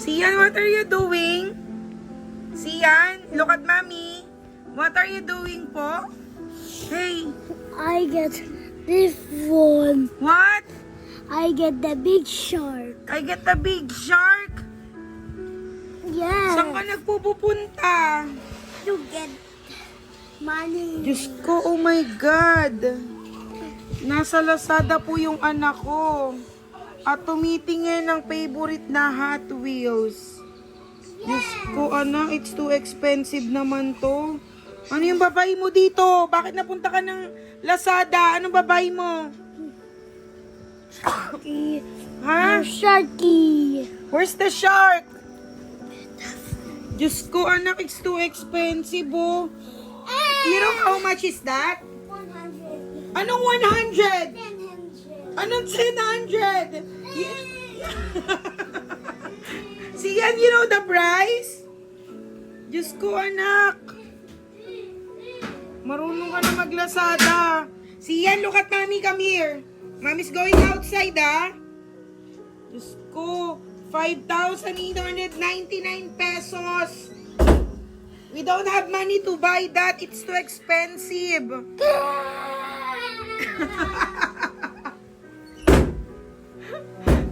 Sian, what are you doing? Sian, look at mommy. What are you doing po? Hey, I get this one. what? I get the big shark. I get the big shark. Yes. Saan ka nagpupunta? To get money. Diyos ko, oh my God. Nasa Lazada po yung anak ko. At tumitingin ng favorite na Hot Wheels. Diyos ko, anak, it's too expensive naman to. Ano yung babay mo dito? Bakit napunta ka ng Lazada? Anong babay mo? Ha? Sharky. Where's the shark? Diyos ko, anak, it's too expensive, oh. You know how much is that? 100. Anong 100? Anong 100? Siyan, you know the price? Diyos ko, anak. Marunong ka na maglasada. Siyan, look at mommy, come here. Mommy's going outside, ah. Diyos ko, 5,899 pesos. We don't have money to buy that. It's too expensive.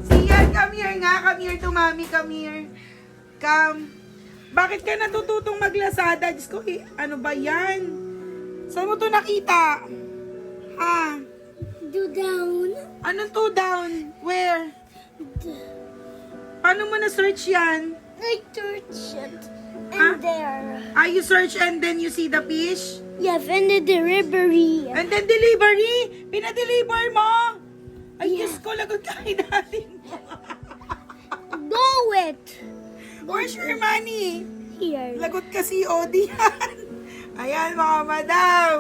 Siyan, come here nga. Come here to mommy. Come here. Come. Bakit ka natututong maglasada? Diyos ko, ano ba yan? Saan mo to nakita? Ha? Do down. Anong two down? Where? Paano mo na-search yan? I search it. Huh? And there. You search and then you see the fish? Yes, and the delivery. And then delivery? Pinadeliver mo? Ay, Yeah. Diyos ko, lagot ka kay daddy mo. Go it. Where's your money? Here. Lagot ka si Odi yan. Ayan, mga madam.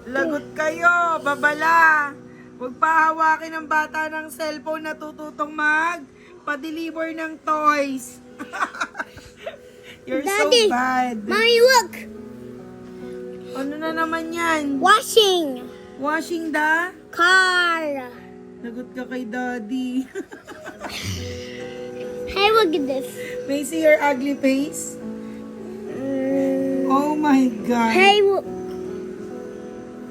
Lagot kayo, babala. Huwag pahawakin ng bata ng cellphone na tututong pa-deliver ng toys. You're Daddy, so bad. Mommy, look. Ano na naman yan? Washing. Washing the... Car. Lagot ka kay daddy. Hey, look at this. May see your ugly face? Oh my God. Hey, look.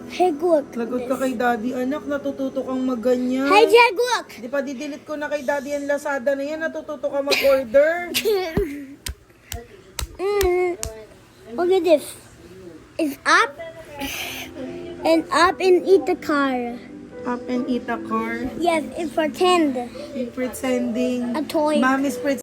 Hey, look. Lagot ka kay daddy. Anak, natututo kang magganyan. Hey, Jack, look. Di pa didelete ko na kay daddy ang Lazada na yan. Natututo ka mag-order. Look at this. It's up and up and eat the car. Up and eat a car. Yes, it's pretend Pretending. a toy. Mom is pretending.